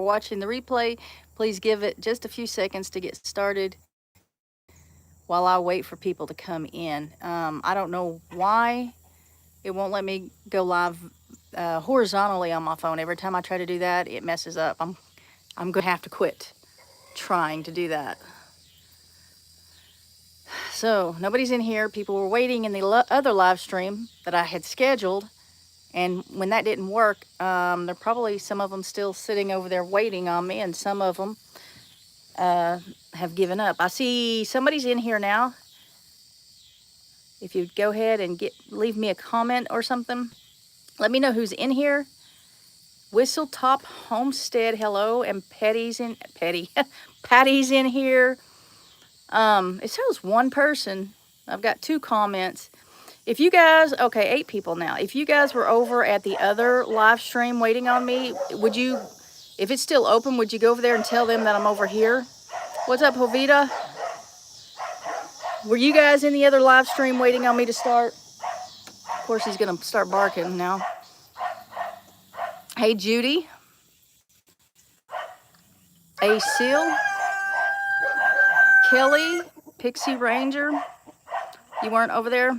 watching the replay, please give it just a few seconds to get started while I wait for people to come in. I don't know why it won't let me go live horizontally on my phone. Every time I try to do that, it messes up. I'm going to have to quit trying to do that. So nobody's in here. People were waiting in the other live stream that I had scheduled. And when that didn't work, they're probably some of them still sitting over there waiting on me, and some of them have given up. I see somebody's in here now. If you'd go ahead and leave me a comment or something, let me know who's in here. Whistletop Homestead, hello, and Patty's in here. It shows one person. I've got 2 comments. If you guys, okay, 8 people now. If you guys were over at the other live stream waiting on me, would you, if it's still open, would you go over there and tell them that I'm over here? What's up, Jovita? Were you guys in the other live stream waiting on me to start? Of course, he's gonna start barking now. Hey, Judy. A Seal. Kelly, Pixie Ranger. You weren't over there?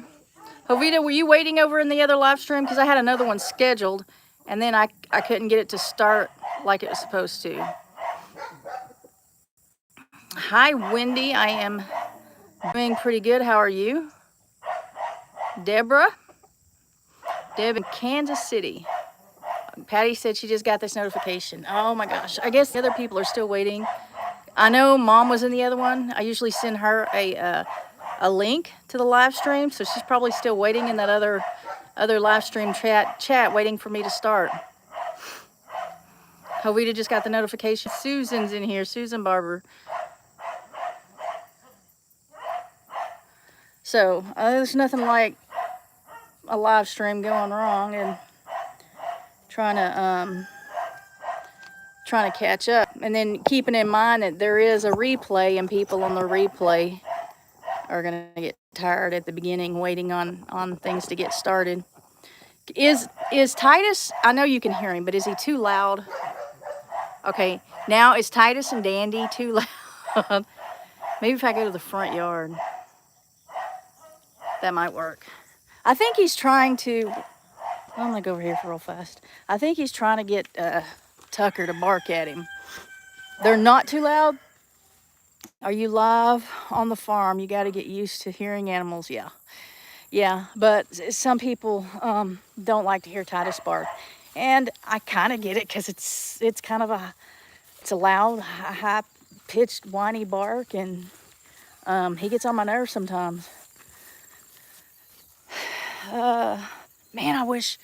Jovita, were you waiting over in the other live stream? Because I had another one scheduled, and then I couldn't get it to start like it was supposed to. Hi, Wendy. I am doing pretty good. How are you? Deborah? Deb in Kansas City. Patty said she just got this notification. Oh my gosh. I guess the other people are still waiting. I know Mom was in the other one. I usually send her a link to the live stream, so she's probably still waiting in that other live stream chat waiting for me to start. Jovita just got the notification. Susan's in here, Susan Barber. So there's nothing like a live stream going wrong and trying to catch up, and then keeping in mind that there is a replay, and people on the replay are gonna get tired at the beginning waiting on things to get started. Is Titus, I know you can hear him, but is he too loud? Okay, now is Titus and Dandy too loud? Maybe if I go to the front yard, that might work. I think he's trying to, I'm gonna go over here real fast. I think he's trying to get Tucker to bark at him. They're not too loud. Are you live on the farm? You got to get used to hearing animals. Yeah, but some people don't like to hear Titus bark, and I kind of get it because it's kind of a loud, high-pitched, whiny bark, and he gets on my nerves sometimes. Man, I wish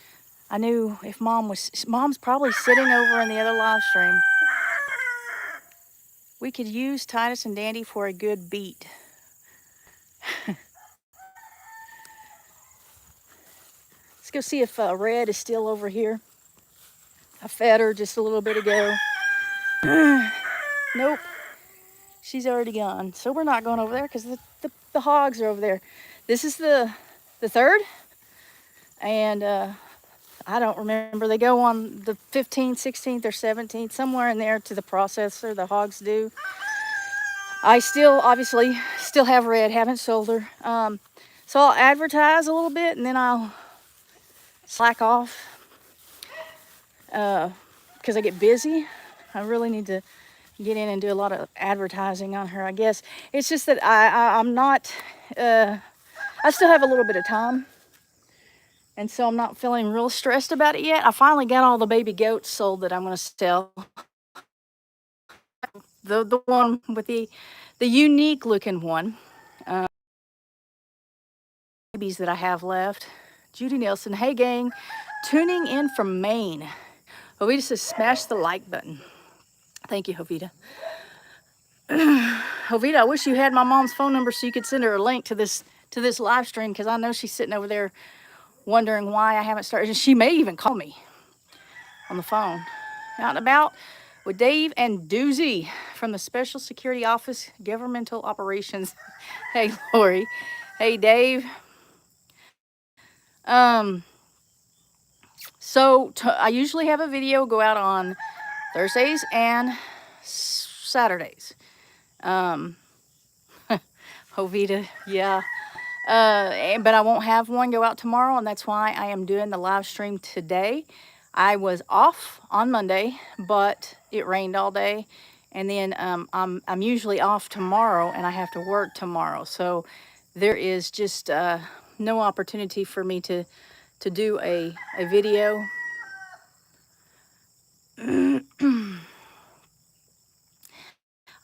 I knew if Mom's probably sitting over in the other live stream. We could use Titus and Dandy for a good beat. Let's go see if Red is still over here. I fed her just a little bit ago. Nope, she's already gone. So we're not going over there because the hogs are over there. This is the 3rd, and I don't remember. They go on the 15th, 16th, or 17th, somewhere in there to the processor, the hogs do. I obviously still have Red, haven't sold her. So I'll advertise a little bit, and then I'll slack off because I get busy. I really need to get in and do a lot of advertising on her, I guess. It's just that I'm not, I still have a little bit of time. And so I'm not feeling real stressed about it yet. I finally got all the baby goats sold that I'm going to sell. The one with the unique looking one. Babies that I have left. Judy Nelson, hey gang, tuning in from Maine. Jovita says smash the like button. Thank you, Jovita. Jovita, I wish you had my mom's phone number so you could send her a link to this live stream, because I know she's sitting over there wondering why I haven't started. She may even call me on the phone. Out and about with Dave and Doozy from the Special Security Office, Governmental Operations. Hey, Lorie. Hey, Dave. So I usually have a video go out on Thursdays and Saturdays. Jovita, yeah. But I won't have one go out tomorrow, and that's why I am doing the live stream today. I was off on Monday, but it rained all day, and then I'm usually off tomorrow, and I have to work tomorrow. So there is just no opportunity for me to do a video.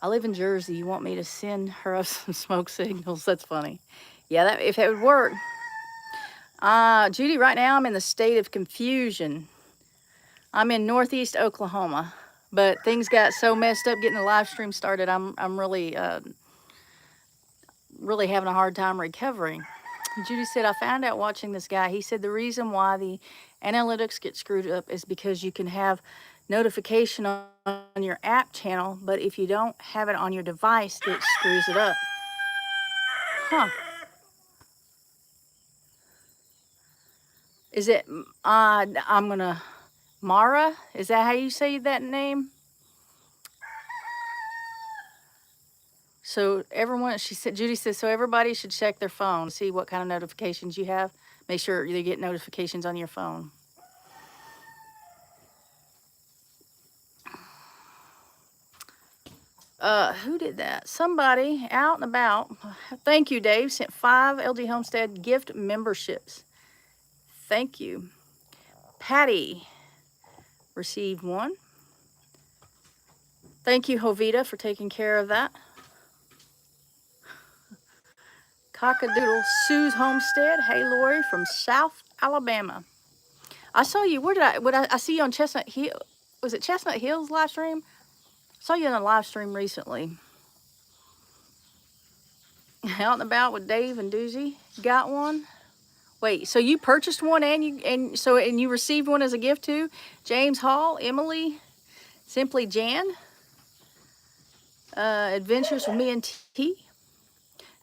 I live in Jersey. You want me to send her up some smoke signals? That's funny. Yeah, that if it would work. Judy, right now I'm in the state of confusion. I'm in Northeast Oklahoma, but things got so messed up getting the live stream started. I'm really really having a hard time recovering. Judy said, I found out watching this guy. He said the reason why the analytics get screwed up is because you can have notification on your app channel, but if you don't have it on your device, it screws it up. Huh. Is it, I'm gonna, Mara? Is that how you say that name? So everyone, she said, Judy says, so everybody should check their phone, see what kind of notifications you have. Make sure you get notifications on your phone. Who did that? Somebody out and about. Thank you, Dave. Sent 5 LG Homestead gift memberships. Thank you. Patty received 1. Thank you, Jovita, for taking care of that. Cockadoodle Sue's Homestead. Hey, Lorie from South Alabama. I saw you. Where did I see you on Chestnut Hill? Was it Chestnut Hills live stream? I saw you in a live stream recently. Out and about with Dave and Doozy. Got one? Wait, so you purchased one and you received one as a gift too? James Hall, Emily, Simply Jan, Adventures with Me and T.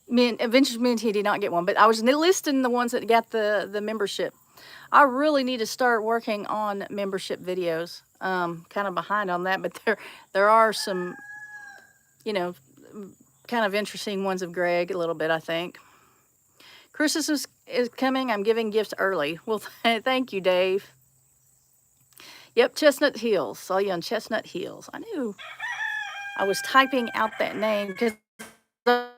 Adventures with Me and T did not get one, but I was listing the ones that got the membership. I really need to start working on membership videos. Kind of behind on that, but there are some, kind of interesting ones of Greg a little bit, I think. Christmas is coming. I'm giving gifts early. Well, thank you, Dave. Yep, Chestnut Hills. Saw you on Chestnut Hills. I knew I was typing out that name because the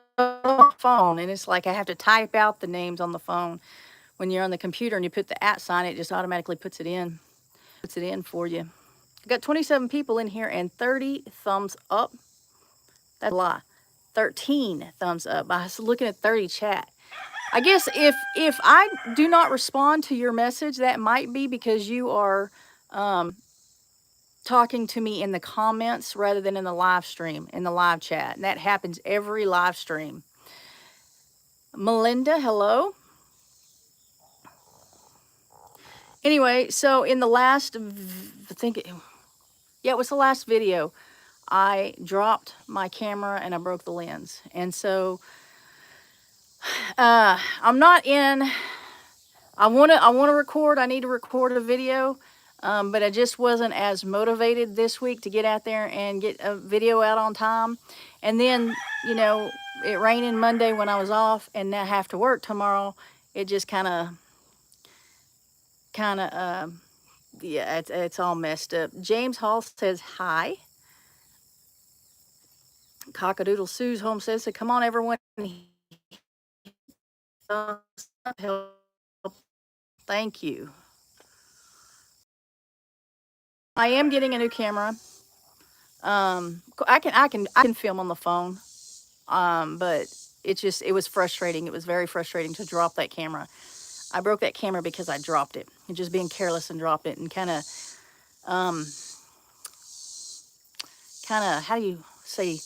phone, and it's like I have to type out the names on the phone. When you're on the computer and you put the @ sign, it just automatically puts it in for you. I got 27 people in here and 30 thumbs up. That's a lie. 13 thumbs up. I was looking at 30 chat. I guess if I do not respond to your message, that might be because you are talking to me in the comments rather than in the live stream, in the live chat. And that happens every live stream. Melinda, hello. Anyway, so in the last, it was the last video, I dropped my camera and I broke the lens. And so I'm not in, I want to record, I need to record a video, but I just wasn't as motivated this week to get out there and get a video out on time. And then, it raining Monday when I was off and now have to work tomorrow. It just kind of, yeah, it's all messed up. James Hall says hi. Cockadoodle Sue's Homestead said, come on, everyone. Thank you. I am getting a new camera. I can film on the phone. But it was frustrating. It was very frustrating to drop that camera. I broke that camera because I dropped it. And just being careless and dropped it and kind of, how do you say,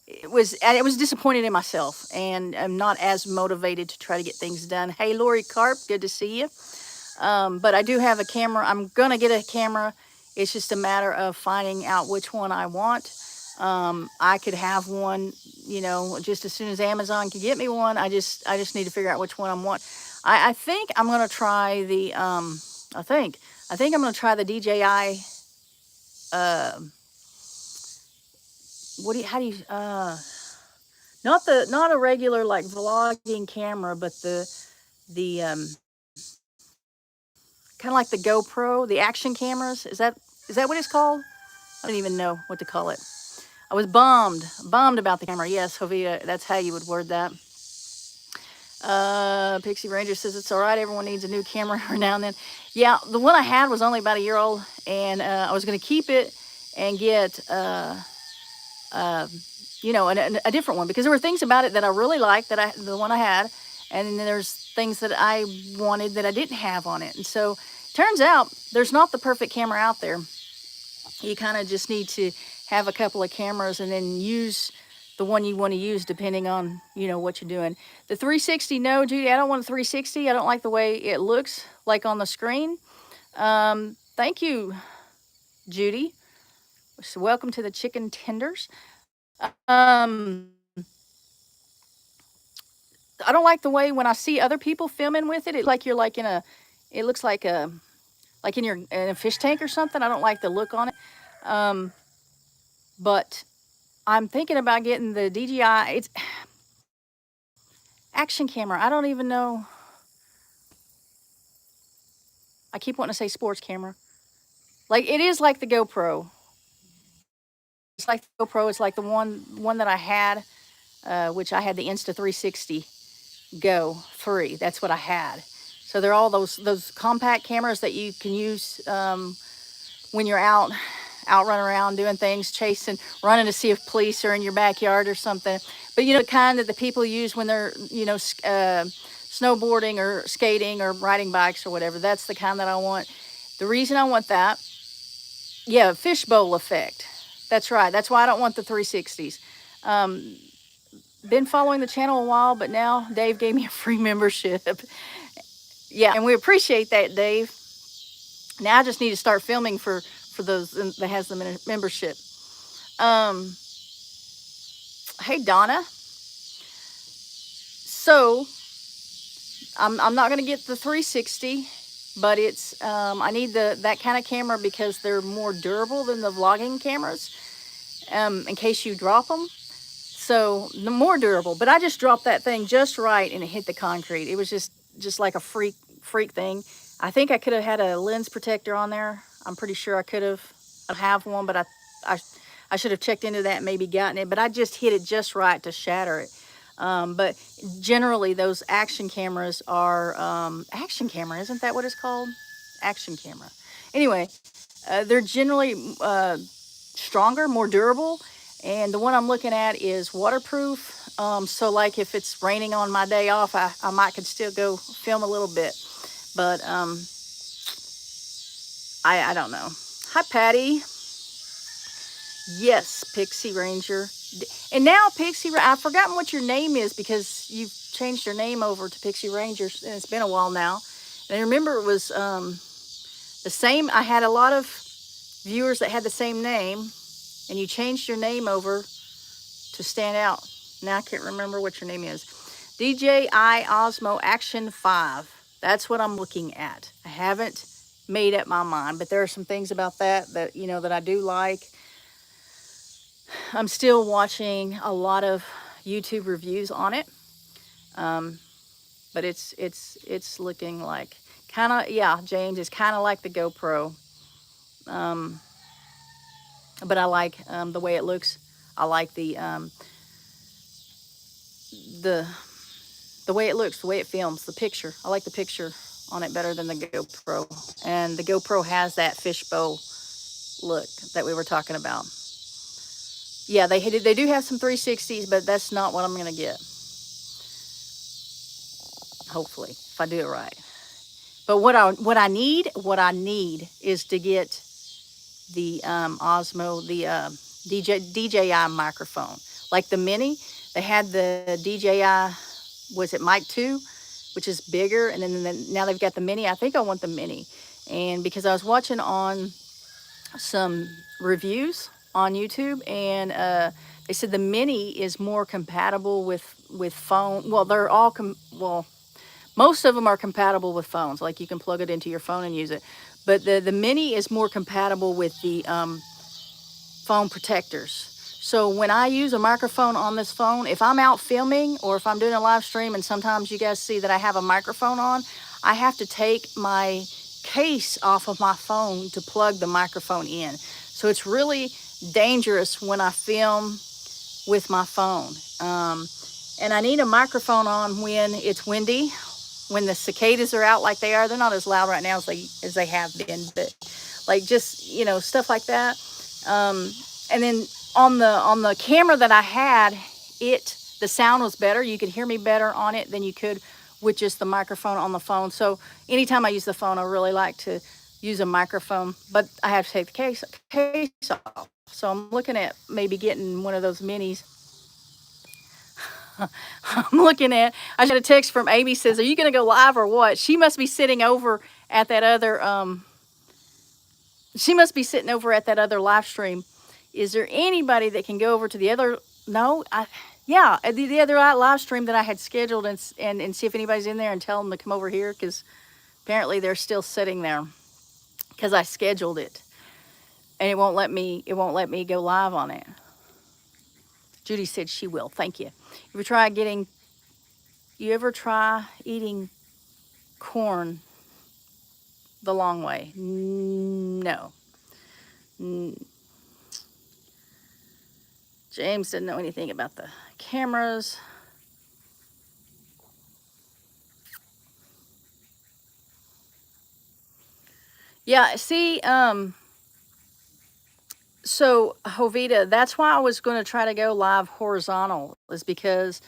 it was disappointed in myself and I'm not as motivated to try to get things done. Hey, Lorie Carp, good to see you. But I do have a camera. I'm going to get a camera. It's just a matter of finding out which one I want. I could have one, just as soon as Amazon can get me one. I just need to figure out which one I want. I think I'm going to try the, I think I'm going to try the DJI, how do you, not a regular like vlogging camera, but the kind of like the GoPro, the action cameras. Is that what it's called? I don't even know what to call it. I was bummed about the camera. Yes, Jovita, that's how you would word that. Pixie Ranger says it's all right. Everyone needs a new camera every now and then. Yeah, the one I had was only about a year old, and I was going to keep it and get, you know, a different one, because there were things about it that I really liked, the one I had, and then there's things that I wanted that I didn't have on it. And so turns out there's not the perfect camera out there. You kind of just need to have a couple of cameras and then use the one you want to use depending on, you know, what you're doing. The 360, no, Judy, I don't want a 360. I don't like the way it looks like on the screen. Thank you, Judy. So welcome to the chicken tenders. I don't like the way when I see other people filming with it, it like you're like in a, it looks like a, like in a fish tank or something. I don't like the look on it. But I'm thinking about getting the DJI. It's action camera. I don't even know. I keep wanting to say sports camera. Like it is like the GoPro. It's like the GoPro. It's like the one that I had, which I had the Insta360 Go 3. That's what I had. So they're all those compact cameras that you can use when you're out running around doing things, running to see if police are in your backyard or something. But you know, the kind that the people use when they're, you know, snowboarding or skating or riding bikes or whatever. That's the kind that I want. The reason I want that, yeah, fishbowl effect. That's right. That's why I don't want the 360s. Been following the channel a while, but now Dave gave me a free membership. Yeah, and we appreciate that, Dave. Now I just need to start filming for those that has the membership. Hey, Donna. So I'm not going to get the 360, but it's I need that kind of camera because they're more durable than the vlogging cameras, in case you drop them. So the more durable. But I just dropped that thing just right and it hit the concrete. It was just like a freak thing. I think I could have had a lens protector on there. I'm pretty sure I could have. I have one, but I should have checked into that and maybe gotten it. But I just hit it just right to shatter it. But generally, those action cameras are action camera. Isn't that what it's called? Action camera. Anyway, they're generally stronger, more durable. And the one I'm looking at is waterproof. So like if it's raining on my day off, I might could still go film a little bit. But I don't know. Hi, Patty. Yes, Pixie Ranger. And now Pixie, I've forgotten what your name is because you've changed your name over to Pixie Ranger, and it's been a while now. And I remember it was the same. I had a lot of viewers that had the same name, and you changed your name over to stand out. Now I can't remember what your name is. DJI Osmo Action 5. That's what I'm looking at. I haven't made up my mind, but there are some things about that you know that I do like. I'm still watching a lot of YouTube reviews on it, but it's looking like kind of, yeah, James, it's kind of like the GoPro, but I like the way it looks. I like the way it looks, the way it films, the picture. I like the picture on it better than the GoPro, and the GoPro has that fishbowl look that we were talking about. Yeah, they do have some 360s, but that's not what I'm gonna get. Hopefully, if I do it right. But what I need is to get the Osmo, the DJI microphone, like the Mini. They had the DJI, was it Mic 2, which is bigger, and then now they've got the Mini. I think I want the Mini, and because I was watching on some reviews on YouTube, and they said the Mini is more compatible with phone. Well, they're all most of them are compatible with phones. Like you can plug it into your phone and use it. But the Mini is more compatible with the phone protectors. So when I use a microphone on this phone, if I'm out filming or if I'm doing a live stream, and sometimes you guys see that I have a microphone on, I have to take my case off of my phone to plug the microphone in. So it's really dangerous when I film with my phone. And I need a microphone on when it's windy, when the cicadas are out like they are. They're not as loud right now as they have been, but like just, you know, stuff like that. And then on the camera that I had, the sound was better. You could hear me better on it than you could with just the microphone on the phone. So anytime I use the phone, I really like to use a microphone, but I have to take the case off. So I'm looking at maybe getting one of those minis. I got a text from Amy, says, are you going to go live or what? She must be sitting over at that other, live stream. Is there anybody that can go over to the other, the other live stream that I had scheduled and see if anybody's in there and tell them to come over here, because apparently they're still sitting there because I scheduled it and it won't let me go live on it. Judy said she will. Thank you. You ever try eating corn the long way? No. James didn't know anything about the cameras. Yeah, see, so Jovita, that's why I was going to try to go live horizontal, is because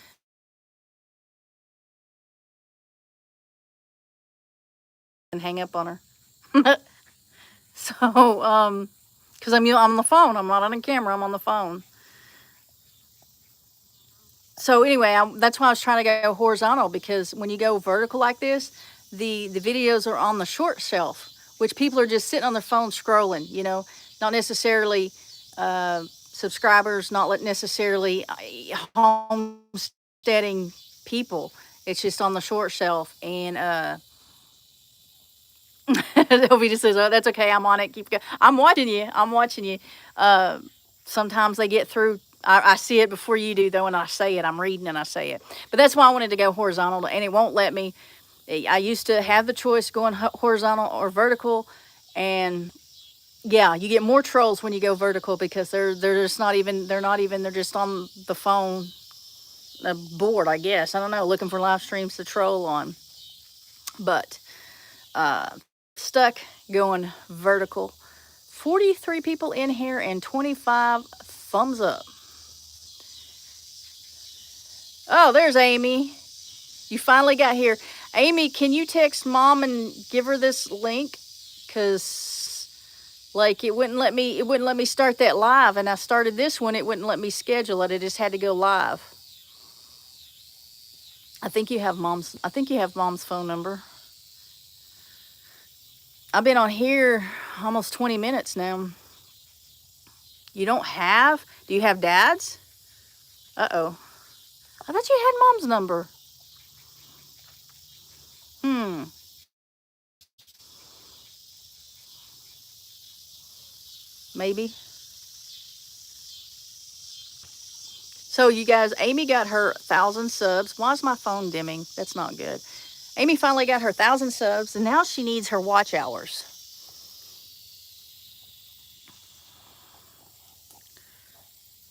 and hang up on her. So, because I'm on the phone, I'm not on a camera, I'm on the phone. So anyway, that's why I was trying to go horizontal, because when you go vertical like this, the videos are on the short shelf, which people are just sitting on their phone scrolling, you know, not necessarily subscribers, not necessarily homesteading people. It's just on the short shelf. And Ovi just says, oh, that's okay, I'm on it, keep going. I'm watching you. Sometimes they get through. I see it before you do, though, and I say it. I'm reading and I say it. But that's why I wanted to go horizontal, and it won't let me. I used to have the choice going horizontal or vertical, and yeah, you get more trolls when you go vertical, because they're just they're just on the phone, board, I guess. I don't know, looking for live streams to troll on. But stuck going vertical. 43 people in here and 25 thumbs up. Oh, there's Amy. You finally got here. Amy, can you text Mom and give her this link? Because, like, it wouldn't let me start that live, and I started this one, it wouldn't let me schedule it. It just had to go live. I think you have Mom's phone number. I've been on here almost 20 minutes now. You don't have? Do you have Dad's? Uh-oh. I thought you had Mom's number. Maybe. So you guys, Amy got her 1,000 subs. Why is my phone dimming? That's not good. Amy finally got her 1,000 subs, and now she needs her watch hours.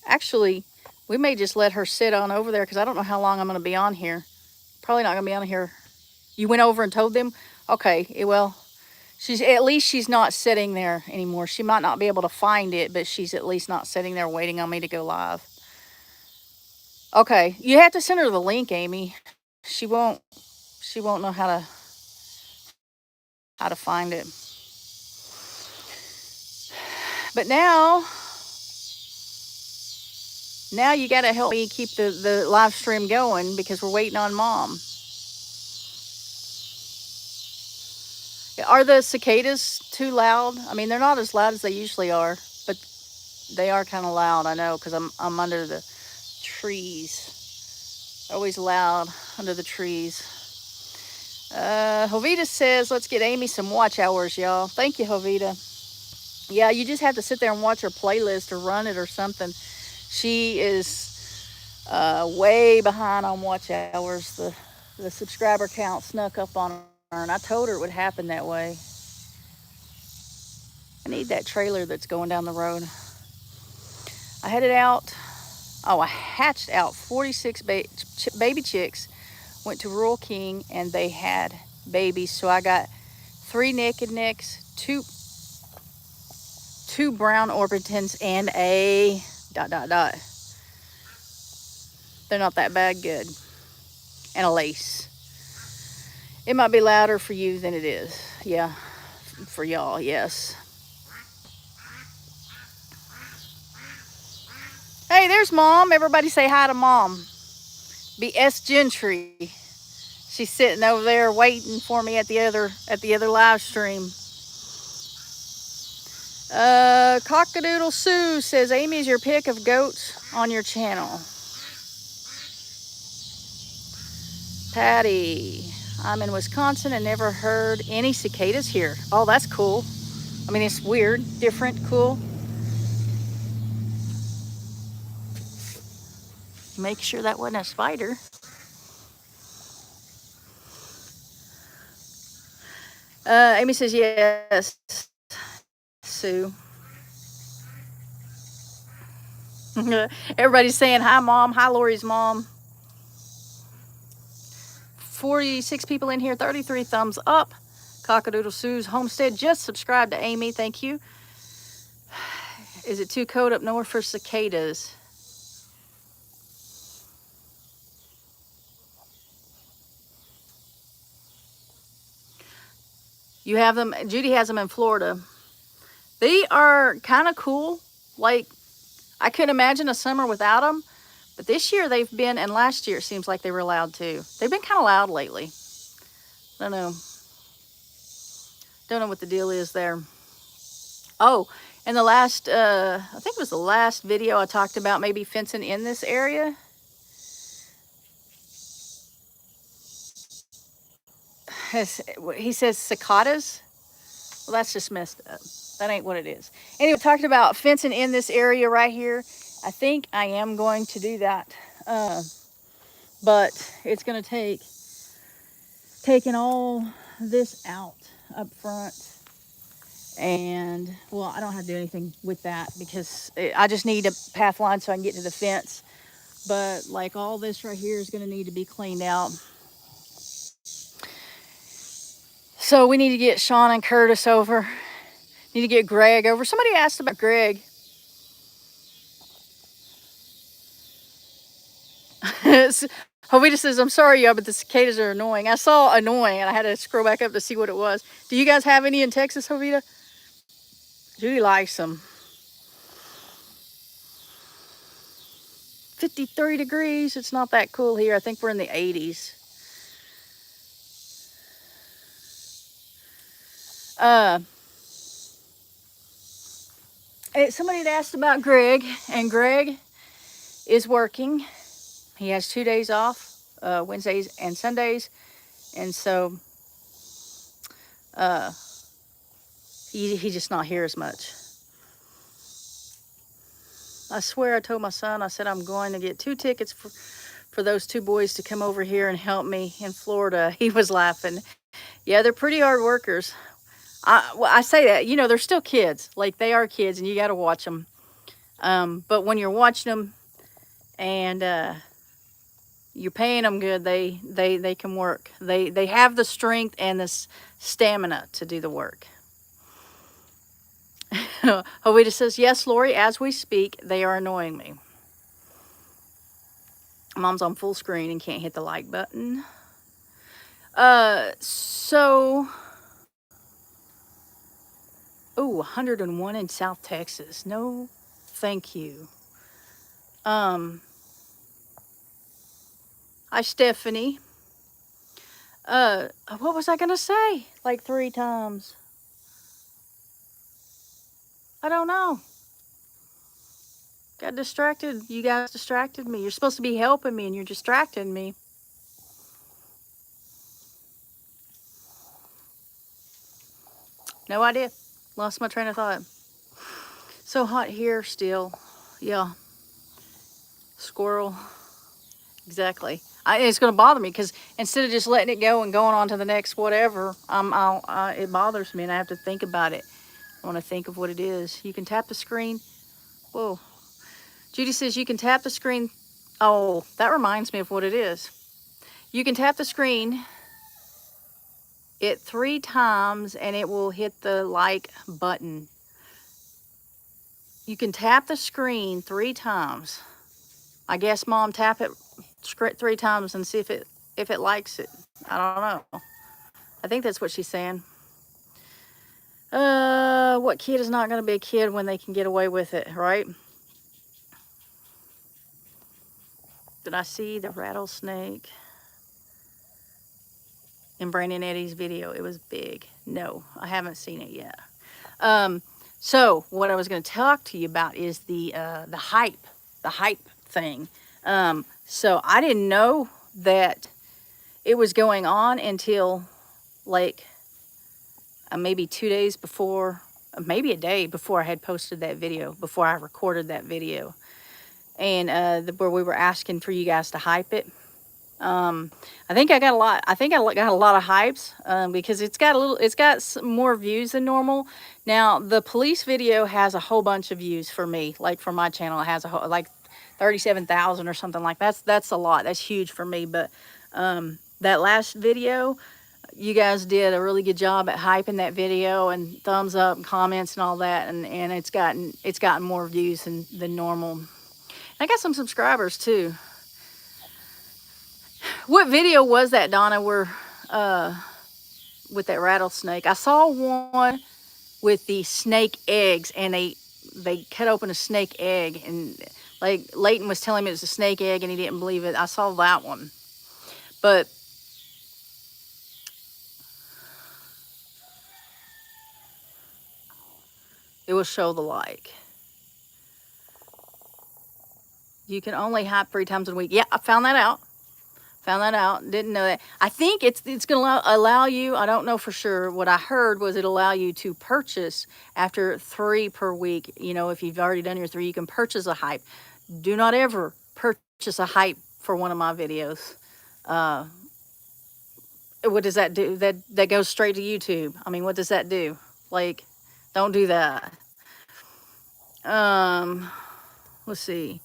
Actually, we may just let her sit on over there, because I don't know how long I'm going to be on here. Probably not going to be on here. You went over and told them? Okay, well, at least she's not sitting there anymore. She might not be able to find it, but she's at least not sitting there waiting on me to go live. Okay, you have to send her the link, Amy. She won't know how to find it. But now you got to help me keep the live stream going, because we're waiting on Mom. Are the cicadas too loud? I mean, they're not as loud as they usually are, but they are kind of loud. I know, because I'm under the trees. Always loud under the trees. Jovita says, let's get Amy some watch hours, y'all. Thank you, Jovita. Yeah, you just have to sit there and watch her playlist or run it or something. She is way behind on watch hours. The subscriber count snuck up on her, and I told her it would happen that way. I need that trailer that's going down the road. I headed out. Oh, I hatched out 46 baby chicks. Went to Rural King, and they had babies. So I got 3 naked necks, two brown Orpingtons, and a ... They're not that bad good. And a lace. It might be louder for you than it is. Yeah, for y'all, yes. Hey, there's Mom. Everybody say hi to Mom. Be S Gentry. She's sitting over there waiting for me at the other live stream. Cockadoodle Sue says, Amy's your pick of goats on your channel. Patty, I'm in Wisconsin and never heard any cicadas here. Oh, that's cool. I mean, it's weird, different, cool. Make sure that wasn't a spider. Amy says yes, Sue. Everybody's saying hi, Mom. Hi, Lori's mom. 46 people in here, 33 thumbs up. Cockadoodle Sue's Homestead just subscribed to Amy. Thank you. Is it too cold up north for cicadas? You have them, Judy has them in Florida. They are kind of cool. Like, I couldn't imagine a summer without them. But this year they've been, and last year it seems like they were loud too. They've been kind of loud lately. Don't know what the deal is there. Oh, and the last, I think it was the last video I talked about maybe fencing in this area. He says cicadas. Well, that's just messed up. That ain't what it is. Anyway, talking about fencing in this area right here. I think I am going to do that. But it's going to take taking all this out up front. And, well, I don't have to do anything with that because I just need a path line so I can get to the fence. But, like, all this right here is going to need to be cleaned out. So we need to get Sean and Curtis over. Need to get Greg over. Somebody asked about Greg. Jovita says, I'm sorry, y'all, but the cicadas are annoying. I saw annoying, and I had to scroll back up to see what it was. Do you guys have any in Texas, Jovita? Judy likes them. 53 degrees. It's not that cool here. I think we're in the 80s. Somebody had asked about Greg, and Greg is working. He has 2 days off, Wednesdays and Sundays, and so he's just not here as much. I swear I told my son, I said I'm going to get 2 tickets for those 2 boys to come over here and help me in Florida. He was laughing. Yeah, they're pretty hard workers. I say that, you know, they're still kids. Like, they are kids, and you got to watch them. But when you're watching them and you're paying them good, they can work. They have the strength and the stamina to do the work. Jovita says, yes, Lori, as we speak, they are annoying me. Mom's on full screen and can't hit the like button. So... Oh, 101 in South Texas. No, thank you. Hi, Stephanie. What was I going to say? Like 3 times. I don't know. Got distracted. You guys distracted me. You're supposed to be helping me, and you're distracting me. No idea. Lost my train of thought. So hot here still. Yeah. Squirrel. Exactly. It's going to bother me because instead of just letting it go and going on to the next whatever, it bothers me and I have to think about it. I want to think of what it is. You can tap the screen. Whoa. Judy says you can tap the screen. Oh, that reminds me of what it is. You can tap the screen it 3 times and it will hit the like button. You can tap the screen 3 times. I guess, Mom, tap it 3 times and see if it likes it. I don't know. I think that's what she's saying. What kid is not going to be a kid when they can get away with it, right? Did I see the rattlesnake in Brandon Eddy's video? It was big. No, I haven't seen it yet. So what I was going to talk to you about is the hype thing. So I didn't know that it was going on until like maybe 2 days before, maybe a day before I had posted that video, before I recorded that video, and where we were asking for you guys to hype it. I think I got a lot. I think I got a lot of hypes because it's got some more views than normal. Now the police video has a whole bunch of views for me, like for my channel. It has like 37,000 or something like that. That's a lot. That's huge for me. But that last video, you guys did a really good job at hyping that video and thumbs up and comments and all that, and it's gotten more views than normal. I got some subscribers too. What video was that, Donna, where with that rattlesnake? I saw one with the snake eggs, and they cut open a snake egg, and like Leighton was telling me it was a snake egg and he didn't believe it. I saw that one. But it will show the like. You can only hype 3 times a week. Yeah, I found that out. Didn't know that. I think it's going to allow you, I don't know for sure. What I heard was it'll allow you to purchase after 3 per week. You know, if you've already done your 3, you can purchase a hype. Do not ever purchase a hype for one of my videos. What does that do? That goes straight to YouTube. I mean, what does that do? Like, don't do that. Let's see.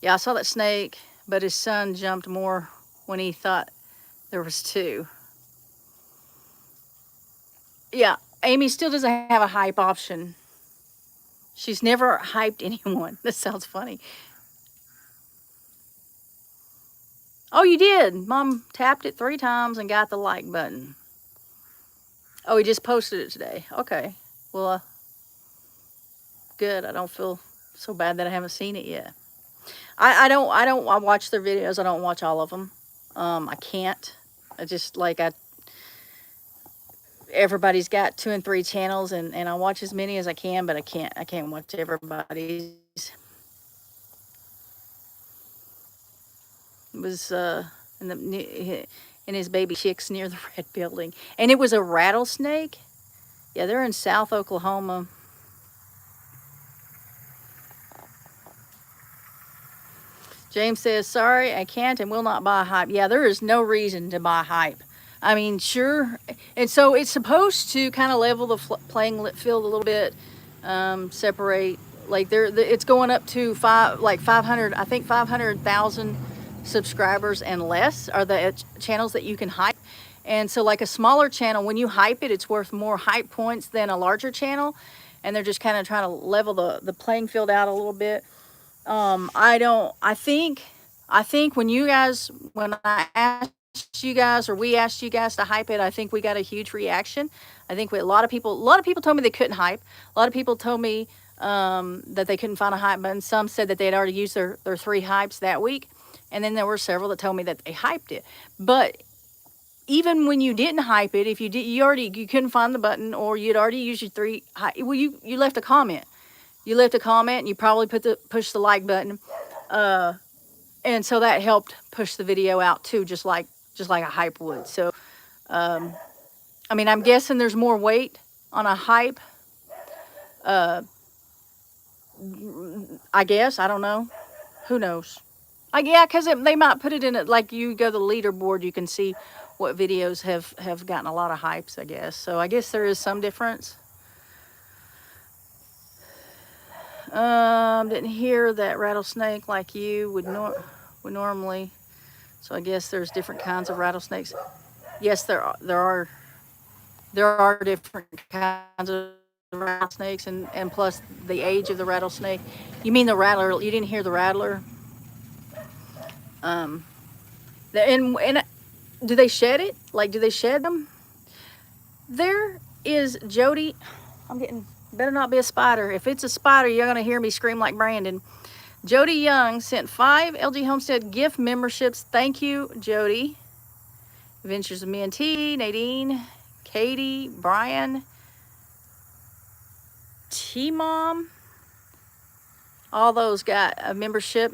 Yeah, I saw that snake, but his son jumped more when he thought there was 2. Yeah, Amy still doesn't have a hype option. She's never hyped anyone. That sounds funny. Oh, you did. Mom tapped it 3 times and got the like button. Oh, he just posted it today. Okay. Well, good. I don't feel so bad that I haven't seen it yet. I watch their videos. I don't watch all of them. I can't. I just everybody's got 2 and 3 channels, and I watch as many as I can, but I can't watch everybody's. It was in his baby chicks near the red building, and it was a rattlesnake. Yeah, they're in South Oklahoma. James says, sorry, I can't and will not buy hype. Yeah, there is no reason to buy hype. I mean, sure. And so it's supposed to kind of level the playing field a little bit, separate. Like it's going up to 500, I think 500,000 subscribers and less are the channels that you can hype. And so like a smaller channel, when you hype it, it's worth more hype points than a larger channel. And they're just kind of trying to level the playing field out a little bit. I think when I asked you guys, or we asked you guys to hype it, I think we got a huge reaction. I think a lot of people told me they couldn't hype. A lot of people told me that they couldn't find a hype button. Some said that they had already used their 3 hypes that week. And then there were several that told me that they hyped it. But even when you didn't hype it, if you did, you couldn't find the button, or you'd already used your 3 well, you left a comment. You left a comment and you probably push the like button. And so that helped push the video out too, just like a hype would. So, I mean, I'm guessing there's more weight on a hype. I guess, I don't know. Who knows? Yeah, because they might put it in it, like you go to the leaderboard, you can see what videos have gotten a lot of hypes, I guess. So I guess there is some difference. Didn't hear that rattlesnake like you would normally. So I guess there's different kinds of rattlesnakes. Yes, there are different kinds of rattlesnakes, and plus the age of the rattlesnake. You mean the rattler? You didn't hear the rattler? Um, and do they shed it? Like, do they shed them? There is Jody. I'm getting, better not be a spider. If it's a spider, you're gonna hear me scream like Brandon. Jody Young sent 5 LG Homestead gift memberships. Thank you, Jody. Adventures of Me and T, Nadine, Katie, Brian, T-Mom. All those got a membership.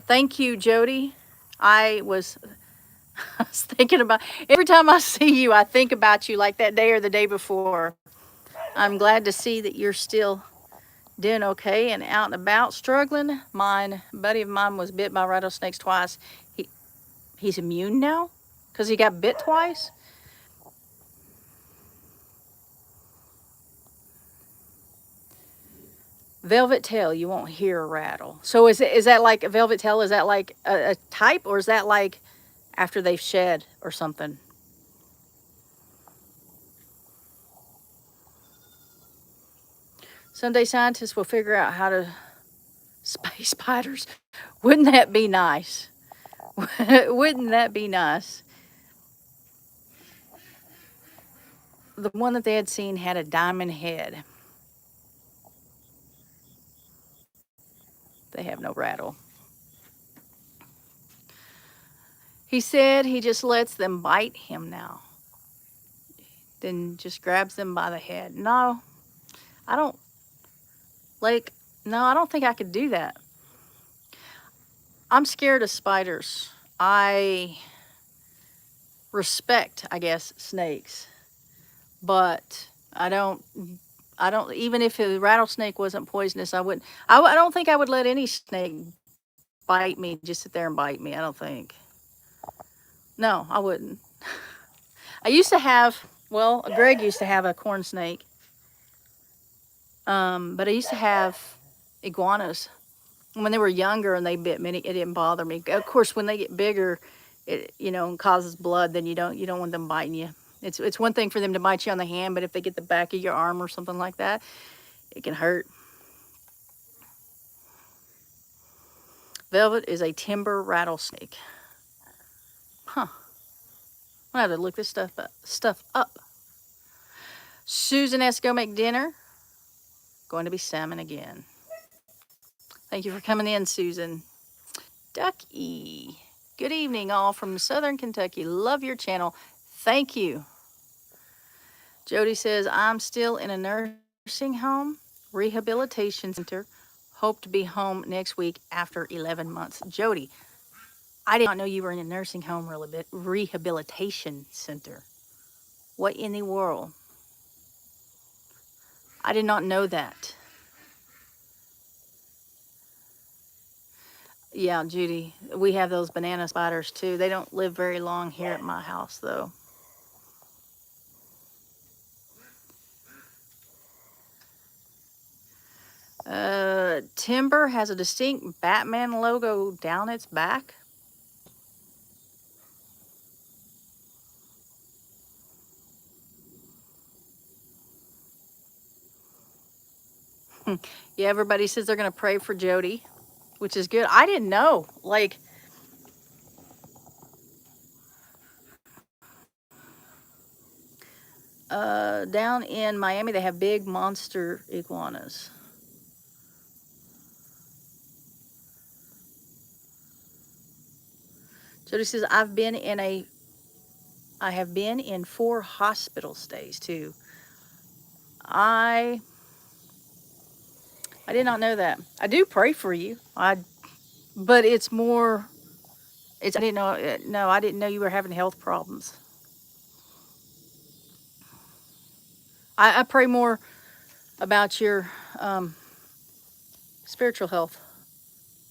Thank you, Jody. I was thinking about, every time I see you, I think about you, like that day or the day before. I'm glad to see that you're still doing okay and out and about. Struggling. Buddy of mine was bit by rattlesnakes twice. He's immune now because he got bit twice. Velvet tail, you won't hear a rattle. So is that like a velvet tail? Is that like a type, or is that like after they've shed or something? Someday scientists will figure out how to space spiders. Wouldn't that be nice? Wouldn't that be nice? The one that they had seen had a diamond head. They have no rattle. He said he just lets them bite him now. Then just grabs them by the head. No, I don't, like, no, I don't think I could do that. I'm scared of spiders. I respect, I guess, snakes, but I don't, even if a rattlesnake wasn't poisonous, I wouldn't, I don't think I would let any snake bite me, just sit there and bite me. I don't think. No, I wouldn't. I used to have, well, Greg used to have a corn snake. But I used to have iguanas when they were younger and they bit me. It didn't bother me. Of course, when they get bigger, it causes blood. Then you don't want them biting you. It's one thing for them to bite you on the hand, but if they get the back of your arm or something like that, it can hurt. Velvet is a timber rattlesnake. Huh. I have to look this stuff up. Susan has to go make dinner. Going to be salmon again. Thank you for coming in, Susan. Ducky. Good evening, all from Southern Kentucky. Love your channel. Thank you. Jody says, I'm still in a nursing home rehabilitation center. Hope to be home next week after 11 months. Jody, I did not know you were in a nursing home rehabilitation center. What in the world? I did not know that. Yeah, Judy, we have those banana spiders too. They don't live very long here at my house, though. Timber has a distinct Batman logo down its back. Yeah, everybody says they're going to pray for Jody, which is good. I didn't know. Like, down in Miami, they have big monster iguanas. Jody says, I have been in 4 hospital stays too. I did not know that. I do pray for you. But it's more, I didn't know, no, I didn't know you were having health problems. I pray more about your spiritual health.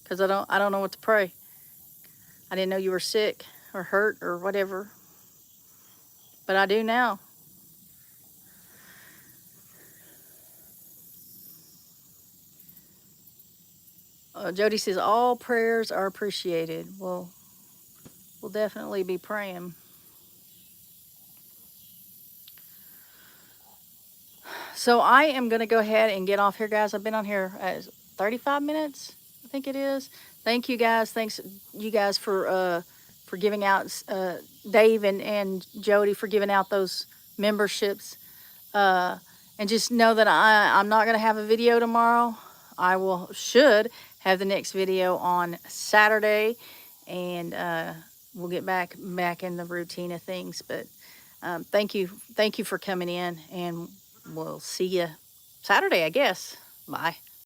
because I don't know what to pray. I didn't know you were sick or hurt or whatever, but I do now. Jody says all prayers are appreciated. Well, we'll definitely be praying. So I am going to go ahead and get off here, guys. I've been on here 35 minutes, I think it is. Thank you, guys. Thanks, you guys, for giving out, Dave and Jody for giving out those memberships. And just know that I'm not going to have a video tomorrow. I should have the next video on Saturday, and we'll get back in the routine of things. But thank you for coming in, and we'll see you Saturday, I guess. Bye.